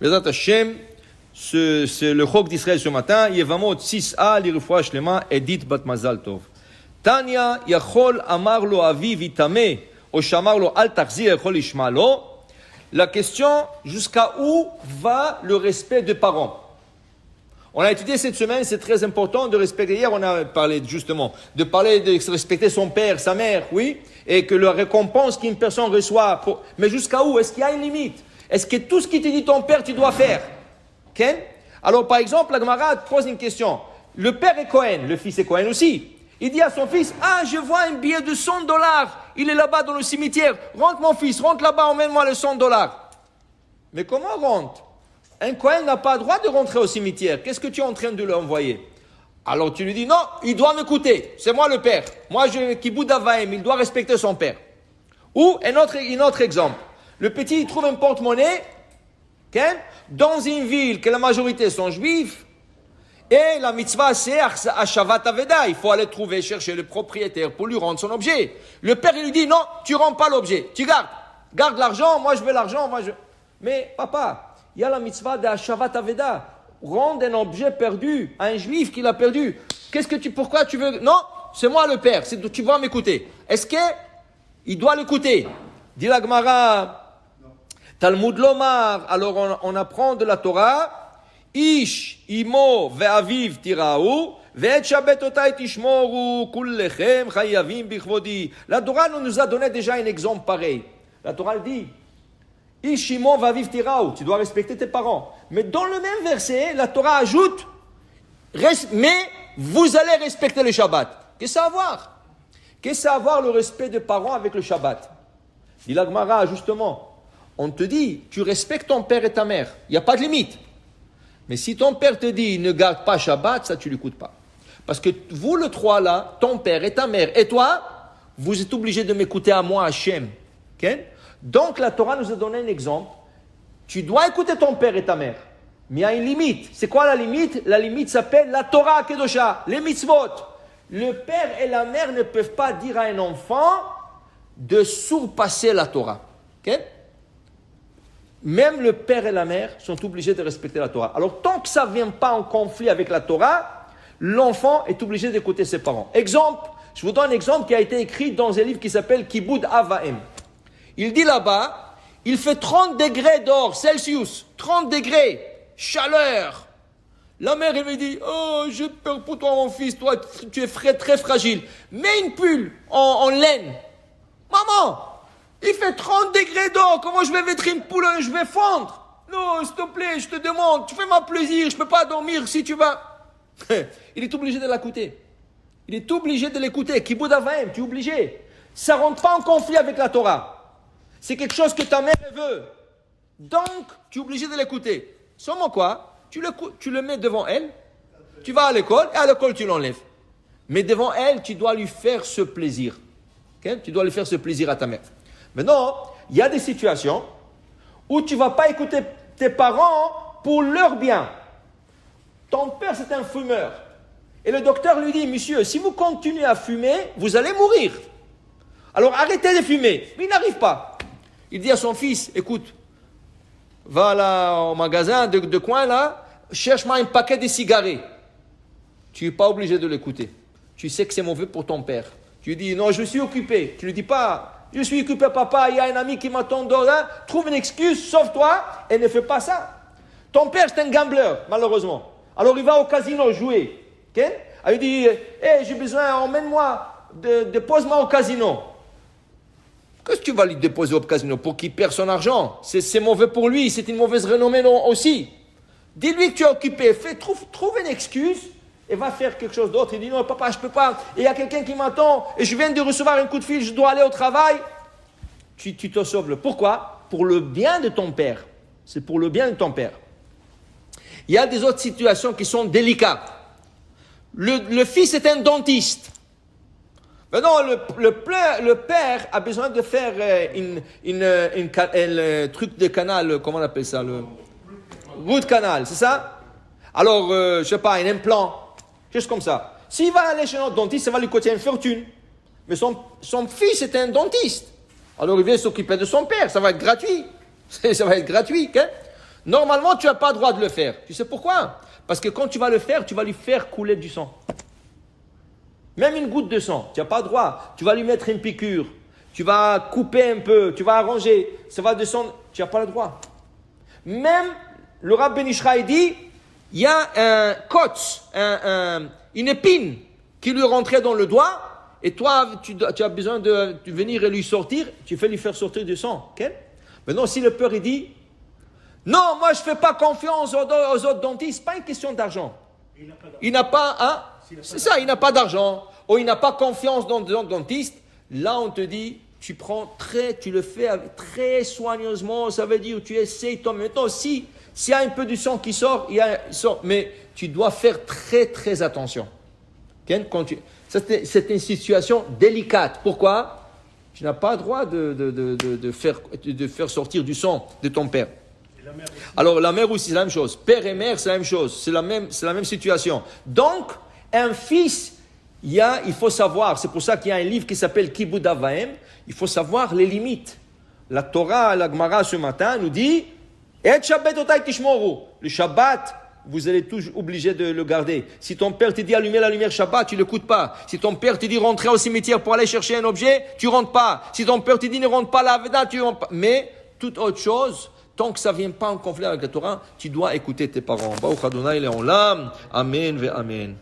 Bezat Hashem, c'est le chok d'Israël ce matin. Yevamot 6a, l'irufwa shlema, Edith bat mazal tov. Tanya, yachol amar lo aviv itame, o shamar lo al tachzir yachol ishma lo. La question, jusqu'à où va le respect des parents? On a étudié cette semaine, c'est très important de respecter. Hier, on a parlé justement de respecter son père, sa mère, oui, et que la récompense qu'une personne reçoit. Mais jusqu'à où? Est-ce qu'il y a une limite? Est-ce que tout ce qui te dit ton père, tu dois faire? Okay? Alors, par exemple, la Gemara pose une question. Le père est Cohen, le fils est Cohen aussi. Il dit à son fils, je vois un billet de $100. Il est là-bas dans le cimetière. Rentre mon fils, rentre là-bas, emmène-moi le $100. Mais comment rentre? Un Cohen n'a pas le droit de rentrer au cimetière. Qu'est-ce que tu es en train de lui envoyer? Alors tu lui dis, non, il doit m'écouter. C'est moi le père. Moi, Kiboud Avaim, il doit respecter son père. Ou un autre exemple. Le petit, il trouve un porte-monnaie, okay, dans une ville que la majorité sont juifs. Et la mitzvah, c'est Ashavat Aveda. Il faut aller chercher le propriétaire pour lui rendre son objet. Le père, il lui dit, non, tu rends pas l'objet. Tu gardes. Garde l'argent, moi je veux l'argent. Mais papa, il y a la mitzvah de Ashavat Aveda. Rendre un objet perdu à un juif qui l'a perdu. Pourquoi tu veux? Non, c'est moi le père. Tu vas m'écouter. Est-ce qu'il doit l'écouter? Dit la Gemara, Talmud Lomar. Alors on apprend de la Torah. Ish, imo, ve'aviv tiraou, ve'et shabetotai tishmoru, kullechem, chayavim bichvodi. La Torah nous a donné déjà un exemple pareil. La Torah dit, Ish, imo, ve'aviv tiraou. Tu dois respecter tes parents. Mais dans le même verset, la Torah ajoute, mais vous allez respecter le Shabbat. Qu'est-ce que ça a à voir? Qu'est-ce que ça a à voir le respect des parents avec le Shabbat? Dit la Gemara, justement, on te dit, tu respectes ton père et ta mère. Il n'y a pas de limite. Mais si ton père te dit, ne garde pas Shabbat, ça tu ne l'écoutes pas. Parce que vous, le trois là, ton père et ta mère, et toi, vous êtes obligés de m'écouter à moi, Hachem. Okay? Donc la Torah nous a donné un exemple. Tu dois écouter ton père et ta mère. Mais il y a une limite. C'est quoi la limite? La limite s'appelle la Torah Kedosha, les mitzvot. Le père et la mère ne peuvent pas dire à un enfant de surpasser la Torah. Okay? Même le père et la mère sont obligés de respecter la Torah. Alors, tant que ça ne vient pas en conflit avec la Torah, l'enfant est obligé d'écouter ses parents. Exemple, je vous donne un exemple qui a été écrit dans un livre qui s'appelle Kiboud Avaim. Il dit là-bas, il fait 30 degrés dehors, Celsius, 30 degrés, chaleur. La mère, elle me dit, j'ai peur pour toi, mon fils, toi, tu es très fragile. Mets une pull en laine. Maman, il fait 30 degrés dehors, comment je vais mettre une poule, je vais fondre? Non, s'il te plaît, je te demande, tu fais ma plaisir, je ne peux pas dormir si tu vas. Il est obligé de l'écouter. Il est obligé de l'écouter. Kiboud Avaim, tu es obligé. Ça ne rentre pas en conflit avec la Torah. C'est quelque chose que ta mère veut. Donc, tu es obligé de l'écouter. Seulement quoi? Tu le mets devant elle, tu vas à l'école, et à l'école, tu l'enlèves. Mais devant elle, tu dois lui faire ce plaisir. Okay? Tu dois lui faire ce plaisir à ta mère. Maintenant, il y a des situations où tu ne vas pas écouter tes parents pour leur bien. Ton père, c'est un fumeur. Et le docteur lui dit, monsieur, si vous continuez à fumer, vous allez mourir. Alors arrêtez de fumer. Mais il n'arrive pas. Il dit à son fils, écoute, va là au magasin de coin là, cherche-moi un paquet de cigarettes. Tu n'es pas obligé de l'écouter. Tu sais que c'est mauvais pour ton père. Tu lui dis, non, je suis occupé. Tu ne lui dis pas, je suis occupé, papa, il y a un ami qui m'attend dehors. Trouve une excuse, sauve-toi et ne fais pas ça. Ton père, c'est un gambler, malheureusement. Alors il va au casino jouer. Okay? Alors, il dit, j'ai besoin, emmène-moi, dépose-moi au casino. Qu'est-ce que tu vas lui déposer au casino pour qu'il perde son argent? C'est mauvais pour lui, c'est une mauvaise renommée non, aussi. Dis-lui que tu es occupé, trouve une excuse et va faire quelque chose d'autre. Il dit, non papa, je ne peux pas, et il y a quelqu'un qui m'attend, et je viens de recevoir un coup de fil, je dois aller au travail. Tu te sauves. Pourquoi? Pour le bien de ton père. C'est pour le bien de ton père. Il y a des autres situations qui sont délicates. Le fils est un dentiste. Maintenant, le père a besoin de faire un truc de canal, comment on appelle ça, le root canal, c'est ça? Alors, je ne sais pas, un implant, juste comme ça. S'il va aller chez notre dentiste, ça va lui coûter une fortune. Mais son fils est un dentiste. Alors, il vient s'occuper de son père, ça va être gratuit. Ça va être gratuit, hein? Normalement, tu n'as pas le droit de le faire. Tu sais pourquoi? Parce que quand tu vas le faire, tu vas lui faire couler du sang. Même une goutte de sang, tu n'as pas le droit. Tu vas lui mettre une piqûre, tu vas couper un peu, tu vas arranger, ça va descendre, tu n'as pas le droit. Même le Rav Ben Ishraï dit, il y a un kotz, une épine qui lui rentrait dans le doigt, et toi, tu as besoin de venir et lui sortir, tu fais lui faire sortir du sang. Okay? Maintenant, si le père il dit, non, moi je ne fais pas confiance aux autres dentistes, ce n'est pas une question d'argent. Il n'a pas, hein? C'est ça, il n'a pas d'argent, ou il n'a pas confiance dans le dentiste. Là, on te dit, tu le fais très soigneusement, ça veut dire, tu essayes toi. Maintenant, s'il y a un peu du sang qui sort, il sort, mais tu dois faire très, très attention. C'est une situation délicate. Pourquoi? Tu n'as pas le droit de faire sortir du sang de ton père. Alors, la mère aussi, c'est la même chose. Père et mère, c'est la même chose. C'est la même situation. Donc, un fils, il faut savoir, c'est pour ça qu'il y a un livre qui s'appelle Kibud Avaim, il faut savoir les limites. La Torah, la Gemara ce matin nous dit, Et Shabbat otai tishmoru. Le Shabbat, vous allez toujours obligé de le garder. Si ton père te dit allumer la lumière Shabbat, tu ne l'écoutes pas. Si ton père te dit rentrer au cimetière pour aller chercher un objet, tu ne rentres pas. Si ton père te dit ne rentre pas la Aveda, tu ne rentres pas. Mais toute autre chose, tant que ça ne vient pas en conflit avec la Torah, tu dois écouter tes parents. Baruch Adonai Le'olam. Amen ve Amen.